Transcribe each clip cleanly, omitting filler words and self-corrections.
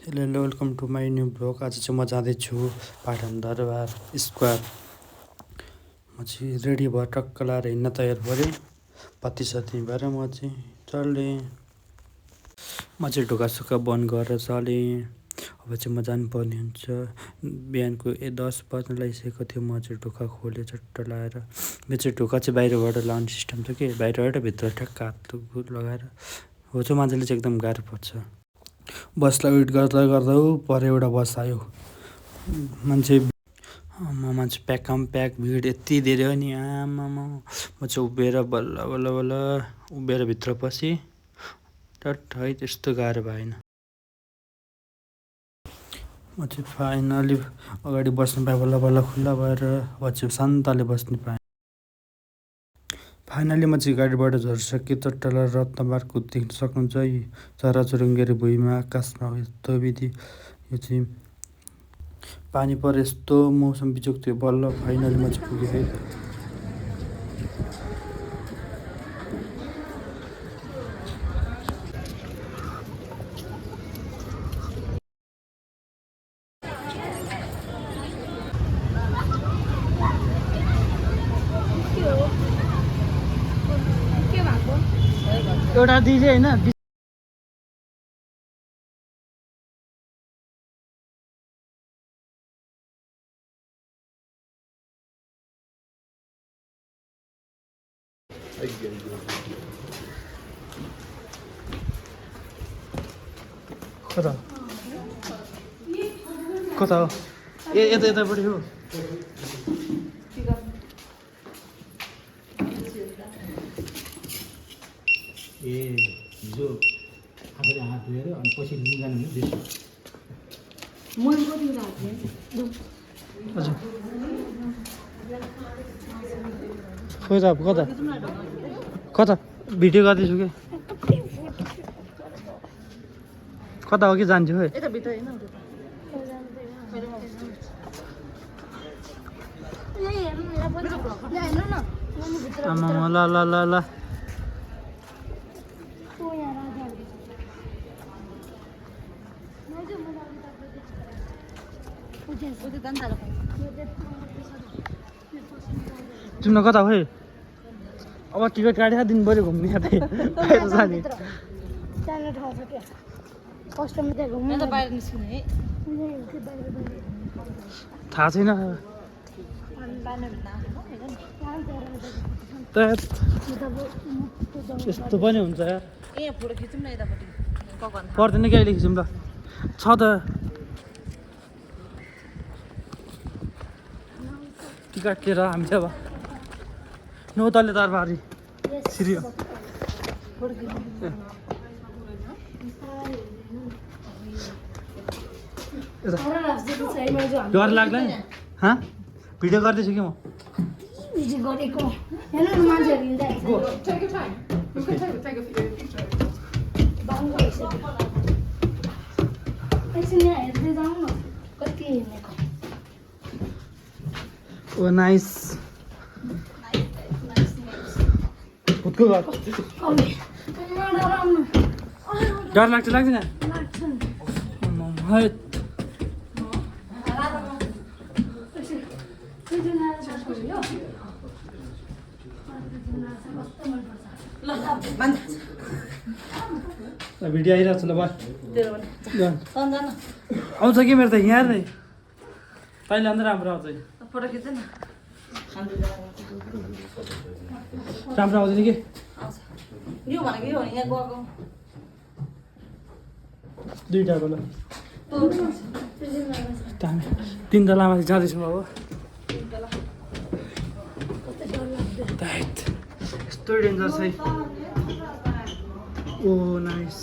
Hello welcome to my new blog. आज चाहिँ म जाँदैछु पाटन दरबार स्क्वायर। म चाहिँ रेडी भएर टक्क लाएर हिँड्न तयार परेँ। पत्ती भएर म चाहिँ चलेँ। म चाहिँ ढुकासुक्का बन्द गरेर चलेँ। अब चाहिँ म जानुपर्ने हुन्छ। बिहानको 10 बज्न लागिसकेको थियो। म चाहिँ ढुक्का खोलेँ चट्ट लाएर। यो चाहिँ ढुक्का चाहिँ बाहिरबाट लाउने सिस्टम छ कि, बाहिरबाट भित्र ठ्याक्क हात लगाएर हो चाहिँ मान्छेले चाहिँ एकदम गाह्रो पर्छ। बसलाई वेट गर्दा गर्दा पर एउटा बस आयो। मान्छे प्याकम प्याक भिड यति धेरै हो नि आमामा। म चाहिँ उभिएर बल्ल बल्ल बल्ल उभिएर भित्र पसेँ। टट्ट है त्यस्तो गाह्रो भएन। म चाहिँ फाइनली अगाडि बस्नु पाएँ। बल्ल बल्ल खुल्ला भएर अब चाहिँ शान्तले बस्नु पाएँ। फाइनली म चाहिँ गाडीबाट झरिसकेँ। चट्टला रत्नबारको देख्न सक्नुहुन्छ है। चराचुरुङ्गीहरू भुइँमा आकाशमा यस्तो विधि। यो चाहिँ पानी पर यस्तो मौसम बिजोग थियो। बल्ल फाइनली म चाहिँ पुगेँ है। एउटा दिजे होइन कता कता हो यतापट्टि हो। हिजो आफूले हात धोएर अनि पछि लिनु जानु हजुर खोइ त कता कता भिडियो गर्दैछु कि कता हो कि जान्छु है। आमा ल ल ल ल तिम्रो कता हो? अब टिकट काटेर दिनु पऱ्यो घुम्ने बाहिर जाने। थाहा छैन यस्तो पनि हुन्छ पर्दैन कि अहिले खिचौँ ल छ त टिकट लिएर हामी चाहिँ अब नौतले दरबारी सिरियो डर लाग्दैन। हाँ भिडियो गर्दैछु कि म। ओ नाइस डर लाग्छ लाग्दैन? भिडियो आइरहेको छ ल आउँछ कि मेरो त यहाँ नै तैँले अन्त राम्रो आउँछ राम्रो आउँदैन कि दुईवटा बेला तिन तलामा जाँदैछौँ अब। यस्तो डेन्जर छ है। ओ नाइस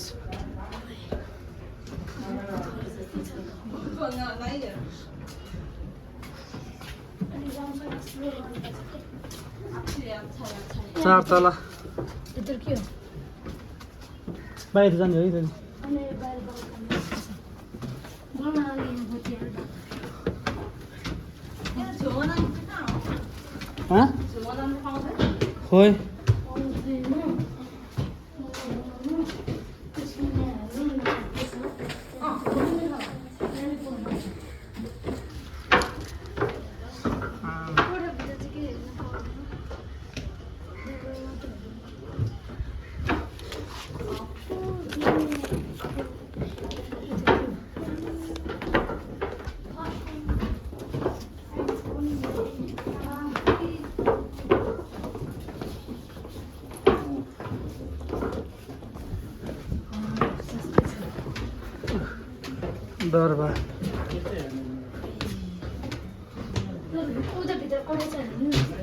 चार तला बाहिर जाने है त। खोइ दरबार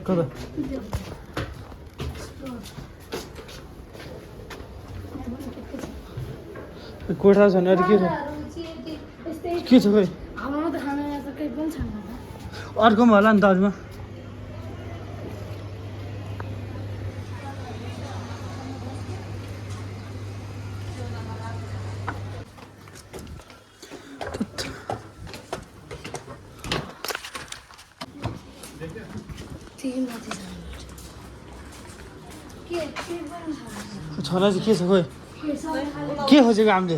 कता कोठा छैन अरू के छ खोइ अर्कोमा होला नि त अरूमा छोरा चाहिँ के छ खोइ के खोजेको हामीले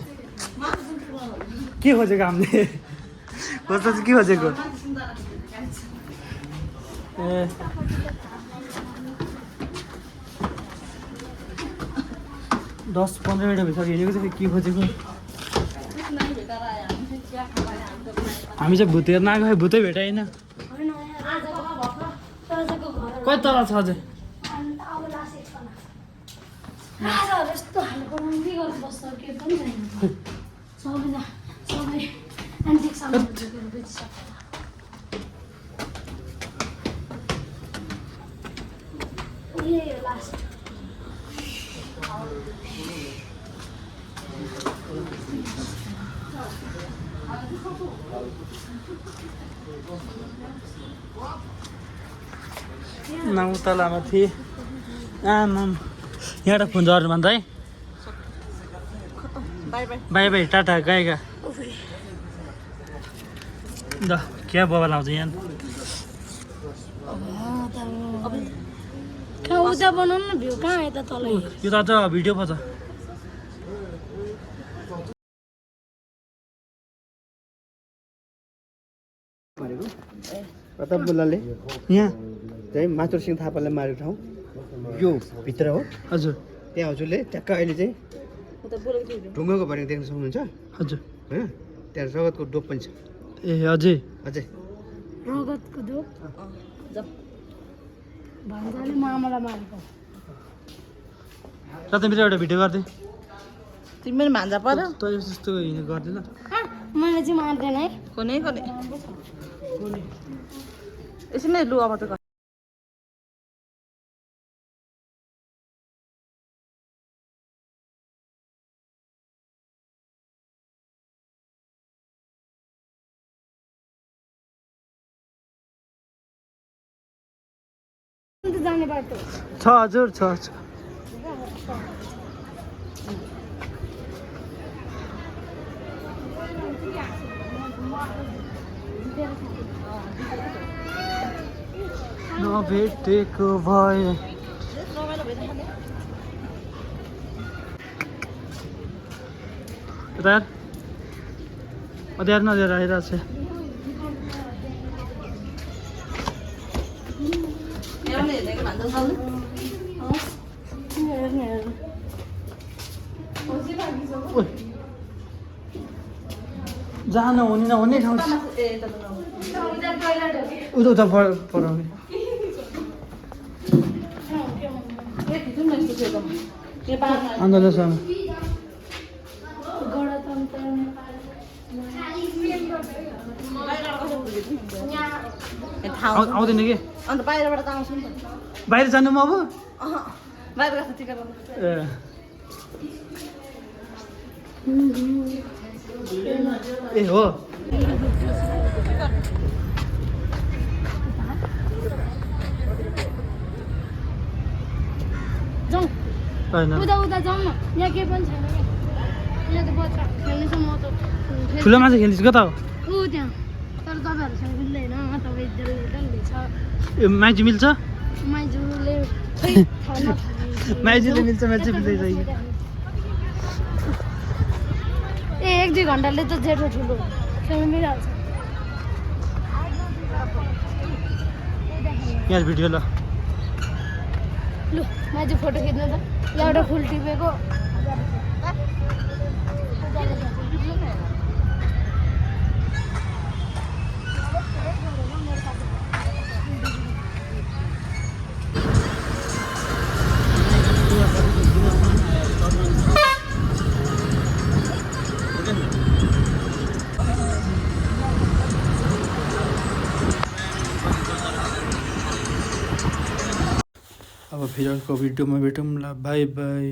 के खोजेको हामीले खोज्दा चाहिँ के खोजेको ए 10-15 मिनट भइसक्यो हिँडेको चाहिँ के खोजेको हामी चाहिँ भूत हेर्न आएको भूतै भेटाएन कति तल छ अझै यस्तो खालको के गर्नु बस्छ के पनि छैन सबै एन्टिक सामानहरू बेचिसक्यो ए लास्ट नौ तलामा थिएँ आमाम यहाँबाट फोन झर्नु भन्दा है बाई बाई टाटा गएका ल क्या बबा लाउँछ यहाँ कहाँ उता बनाउनु न भ्यू कहाँ यता तल यो त अझ भिडियो पो छ प्रताप बुल्लाले यहाँ चाहिँ माथुर सिंह थापालाई मारेको ठाउँ यो भित्र हो हजुर त्यहाँ हजुरले ट्याक्क अहिले चाहिँ ढुङ्गाको भरेको देख्न सक्नुहुन्छ हजुर होइन त्यहाँ रगतको डोप पनि छ ए अझै अझै रगतको दोप भन्जाले मामालाई मारेको र त मेरो एउटा भिडियो गरिदिएँ तिमी पनि भान्जा पर्यो तँ जस्तो हिँड्नु गर्दैन मैले चाहिँ मार्दैन है कुनै कुनै यसमै लु अब त जाने बाटो छ हजुर छ नभेटेको भए यता अध्यार नदिएर आइरहेको छ जहाँ नहुने नहुने ठाउँ उता उता पढाउने आन्दोलनसँग आउँदैन कि अन्त बाहिरबाट त आउँछु नि त बाहिर जानु म अब बाहिर गएको टिका लाउनु ए हो जाउँ होइन उता उता जाउँ न यहाँ केही पनि छैन यहाँ त बच्चा खेल्ने छ म त ठुलो माछा खेल्नुहोस् कता हो ऊ त्यहाँ तर तपाईँहरूसँग मिल्दैन तपाईँ डल्लै छ ए माइजू मिल्छ माइजूले माइजूले मिल्छ माइजू मिल्दैछ ए 1-2 घन्टाले त जेठो ठुलो खेल्नु मिलिहाल्छ यहाँ भिडियो ल लु माइजू फोटो खिच्नु त एउटा फुल टिपेको फेरि अर्को भिडियोमा भेटौँला। By by.